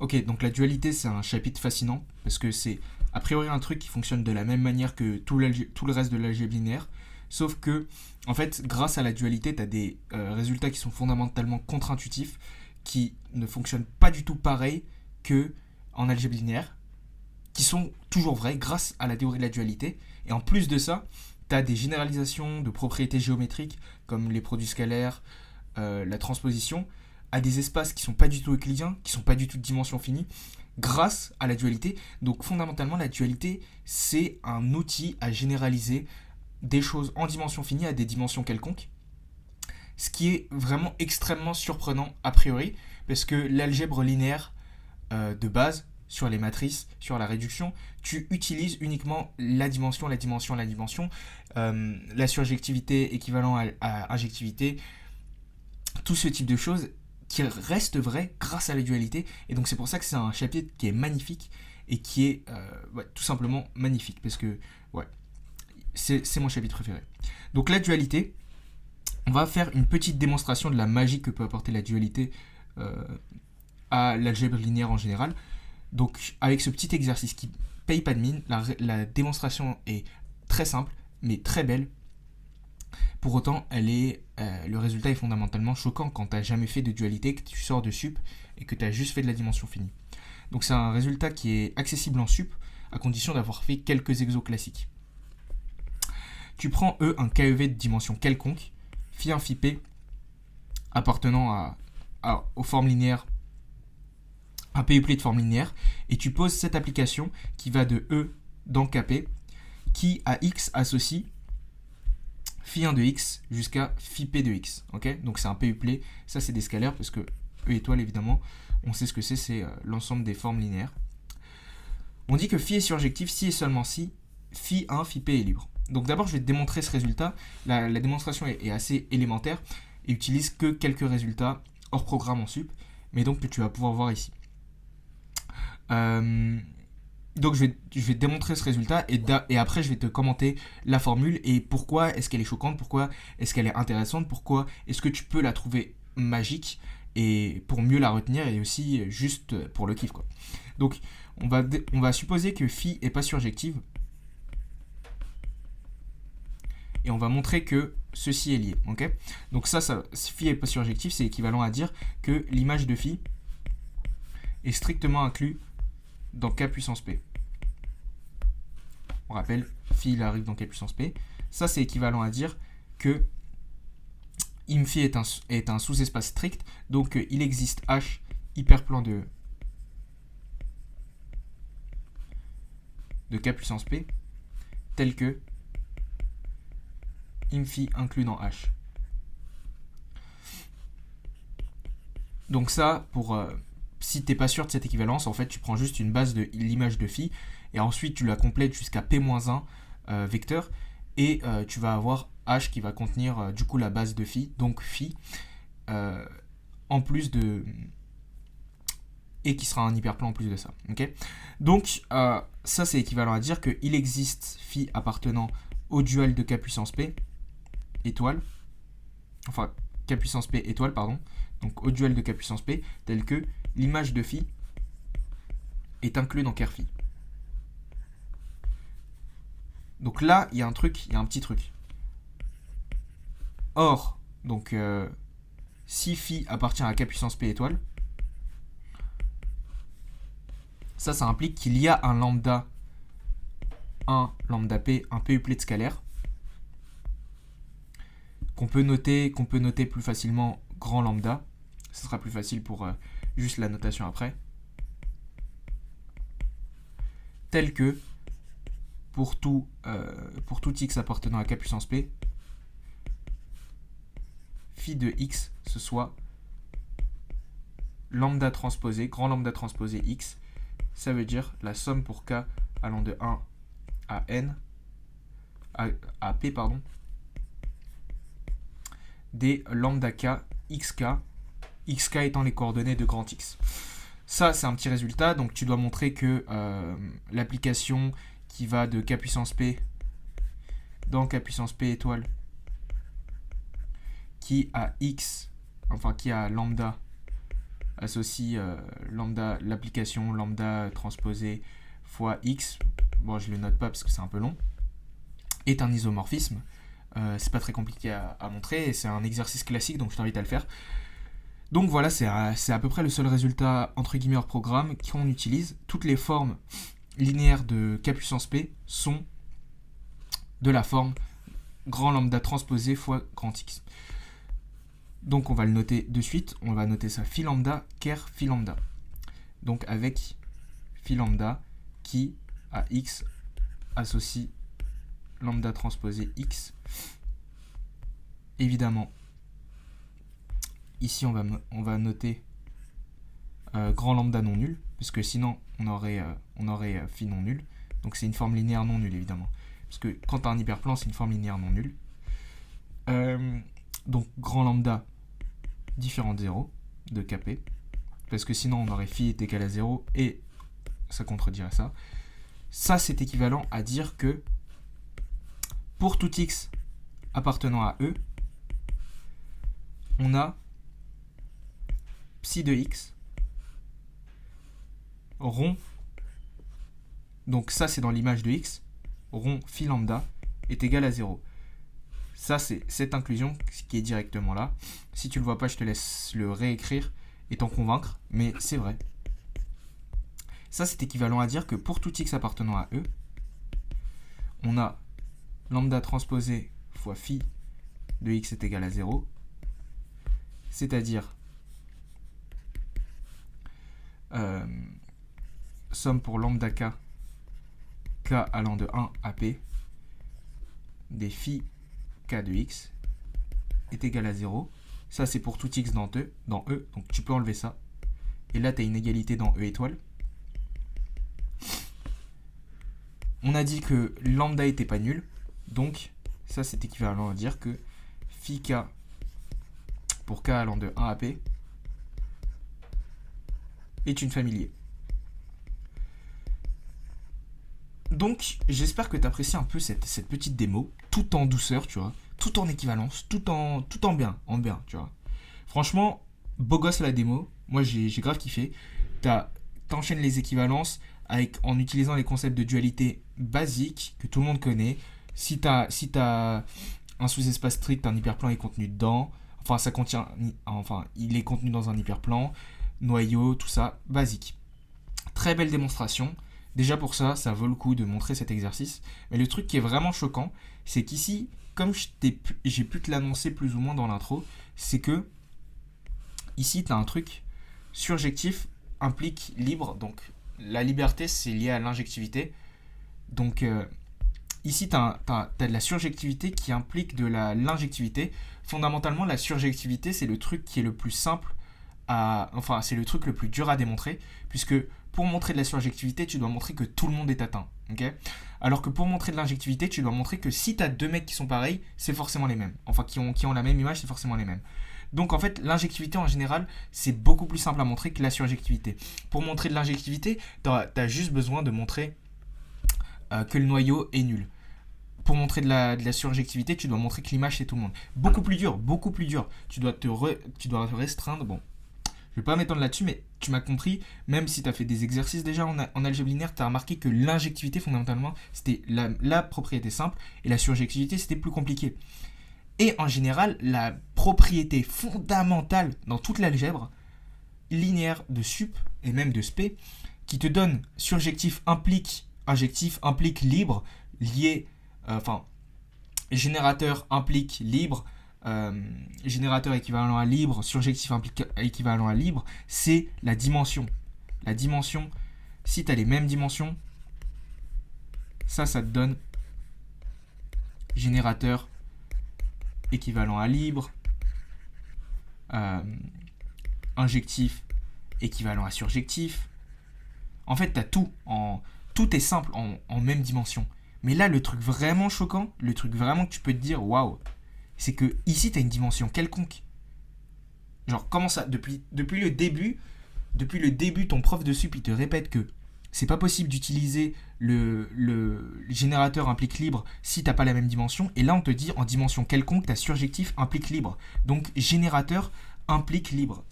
Ok, donc la dualité, c'est un chapitre fascinant parce que c'est a priori un truc qui fonctionne de la même manière que tout le reste de l'algèbre linéaire, sauf que, en fait, grâce à la dualité, tu as des résultats qui sont fondamentalement contre-intuitifs, qui ne fonctionnent pas du tout pareil que en algèbre linéaire, qui sont toujours vrais grâce à la théorie de la dualité. Et en plus de ça, tu as des généralisations de propriétés géométriques comme les produits scalaires, la transposition, à des espaces qui sont pas du tout euclidiens, qui sont pas du tout de dimension finie, grâce à la dualité. Donc fondamentalement, la dualité, c'est un outil à généraliser des choses en dimension finie à des dimensions quelconques, ce qui est vraiment extrêmement surprenant a priori, parce que l'algèbre linéaire de base, sur les matrices, sur la réduction, tu utilises uniquement la dimension, la dimension, la dimension, la surjectivité équivalent à injectivité, tout ce type de choses qui reste vrai grâce à la dualité. Et donc c'est pour ça que c'est un chapitre qui est magnifique et qui est tout simplement magnifique parce que ouais, c'est mon chapitre préféré. Donc la dualité, on va faire une petite démonstration de la magie que peut apporter la dualité à l'algèbre linéaire en général. Donc avec ce petit exercice qui paye pas de mine, la démonstration est très simple mais très belle. Pour autant, le résultat est fondamentalement choquant quand tu n'as jamais fait de dualité, que tu sors de sup et que tu as juste fait de la dimension finie. Donc c'est un résultat qui est accessible en sup à condition d'avoir fait quelques exos classiques. Tu prends un KEV de dimension quelconque, phi 1 phi p, appartenant aux formes linéaires, un PUPLé de forme linéaire, et tu poses cette application qui va de E dans KP, qui à x associe phi 1 de x jusqu'à phi p de x. Okay, donc c'est un PUPLé, ça c'est des scalaires, parce que E étoile évidemment, on sait ce que c'est l'ensemble des formes linéaires. On dit que phi est surjectif si et seulement si phi 1, phi p est libre. Donc d'abord je vais te démontrer ce résultat, la démonstration est assez élémentaire, et utilise que quelques résultats hors programme en sup, mais donc que tu vas pouvoir voir ici. Donc je vais te démontrer ce résultat et après je vais te commenter la formule et pourquoi est-ce qu'elle est choquante, pourquoi est-ce qu'elle est intéressante, pourquoi est-ce que tu peux la trouver magique et pour mieux la retenir et aussi juste pour le kiff quoi. Donc on va supposer que phi est pas surjective et on va montrer que ceci est lié. Okay, donc ça phi est pas surjectif, c'est équivalent à dire que l'image de phi est strictement inclus dans k puissance p. On rappelle, phi il arrive dans k puissance p. Ça c'est équivalent à dire que im-phi est un sous-espace strict, donc il existe h hyperplan de k puissance p tel que im-phi inclus dans h. Donc ça, si t'es pas sûr de cette équivalence, en fait, tu prends juste une base de l'image de phi et ensuite tu la complètes jusqu'à p-1 vecteur et tu vas avoir h qui va contenir du coup la base de phi, donc phi, en plus de et qui sera un hyperplan en plus de ça. Okay, donc ça c'est équivalent à dire qu'il existe phi appartenant au dual de k puissance p étoile, enfin k puissance p étoile pardon, donc au dual de k puissance p tel que l'image de phi est inclus dans ker phi. Donc là, il y a un petit truc. Or, donc si phi appartient à k puissance p étoile, ça implique qu'il y a un lambda p, un PUPLé de scalaire, qu'on peut noter plus facilement grand lambda. Ce sera plus facile pour juste la notation après. Tel que pour tout x appartenant à k puissance p, phi de x, ce soit lambda transposé, grand lambda transposé x, ça veut dire la somme pour k allant de 1 à n, à p, pardon, des lambda k, xk étant les coordonnées de grand X. Ça, c'est un petit résultat, donc tu dois montrer que l'application qui va de k puissance p dans k puissance p étoile, qui a x, enfin qui a lambda associe lambda, l'application lambda transposée fois x, bon je le note pas parce que c'est un peu long, est un isomorphisme. C'est pas très compliqué à montrer et c'est un exercice classique, donc je t'invite à le faire. Donc voilà, c'est à peu près le seul résultat entre guillemets hors programme qu'on utilise. Toutes les formes linéaires de k puissance p sont de la forme grand lambda transposé fois grand x. Donc on va le noter de suite, on va noter ça phi lambda ker phi lambda. Donc avec phi lambda qui à x associe lambda transposé x. Évidemment, ici on va noter grand lambda non nul, parce que sinon on aurait phi non nul. Donc c'est une forme linéaire non nulle évidemment. Parce que quand tu as un hyperplan, c'est une forme linéaire non nulle. Donc grand lambda différent de 0 de kp. Parce que sinon on aurait phi est égal à 0 et ça contredirait ça. Ça c'est équivalent à dire que pour tout x appartenant à E, on a psi de x rond, donc ça c'est dans l'image de x, rond phi lambda est égal à 0. Ça c'est cette inclusion qui est directement là. Si tu le vois pas, je te laisse le réécrire et t'en convaincre, mais c'est vrai. Ça c'est équivalent à dire que pour tout x appartenant à E, on a lambda transposé fois phi de x est égal à 0, c'est-à-dire somme pour lambda k allant de 1 à p des phi k de x est égal à 0. Ça c'est pour tout x dans E, donc tu peux enlever ça. Et là tu as une égalité dans E étoile. On a dit que lambda était pas nul, donc ça c'est équivalent à dire que phi k pour k allant de 1 à p est une familier. Donc j'espère que tu apprécies un peu cette petite démo, tout en douceur, tu vois, tout en équivalence, tout en bien, tu vois. Franchement, beau gosse la démo, moi j'ai grave kiffé. T'enchaînes les équivalences en utilisant les concepts de dualité basiques que tout le monde connaît. Si t'as un sous-espace strict, un hyperplan est contenu dedans. Il est contenu dans un hyperplan, noyau, tout ça, basique. Très belle démonstration. Déjà pour ça, ça vaut le coup de montrer cet exercice. Mais le truc qui est vraiment choquant, c'est qu'ici, comme j'ai pu te l'annoncer plus ou moins dans l'intro, c'est que ici, tu as un truc surjectif implique libre. Donc la liberté, c'est lié à l'injectivité. Donc ici, tu as de la surjectivité qui implique de l'injectivité. Fondamentalement, la surjectivité, c'est le truc qui est le plus simple c'est le truc le plus dur à démontrer, puisque pour montrer de la surjectivité, tu dois montrer que tout le monde est atteint. Okay, alors que pour montrer de l'injectivité, tu dois montrer que si tu as deux mecs qui sont pareils, c'est forcément les mêmes. Enfin, qui ont la même image, c'est forcément les mêmes. Donc en fait, l'injectivité en général, c'est beaucoup plus simple à montrer que la surjectivité. Pour montrer de l'injectivité, tu as juste besoin de montrer que le noyau est nul. Pour montrer de la surjectivité, tu dois montrer que l'image c'est tout le monde. Beaucoup plus dur. Tu dois te restreindre. Bon, je vais pas m'étendre là-dessus, mais tu m'as compris. Même si tu as fait des exercices déjà en algèbre linéaire, tu as remarqué que l'injectivité, fondamentalement, c'était la propriété simple et la surjectivité, c'était plus compliqué. Et en général, la propriété fondamentale dans toute l'algèbre linéaire de sup et même de sp, qui te donne surjectif implique injectif implique libre, lié, générateur implique libre, générateur équivalent à libre, surjectif implique équivalent à libre, c'est la dimension. La dimension, si tu as les mêmes dimensions, ça te donne générateur équivalent à libre, injectif équivalent à surjectif. En fait, tu as tout. Tout est simple en même dimension. Mais là, le truc vraiment choquant, le truc vraiment que tu peux te dire, waouh, c'est que ici, tu as une dimension quelconque. Genre, comment ça, depuis le début, ton prof de sup, il te répète que c'est pas possible d'utiliser le générateur implique libre si t'as pas la même dimension. Et là, on te dit en dimension quelconque, ta surjectif implique libre. Donc, générateur implique libre.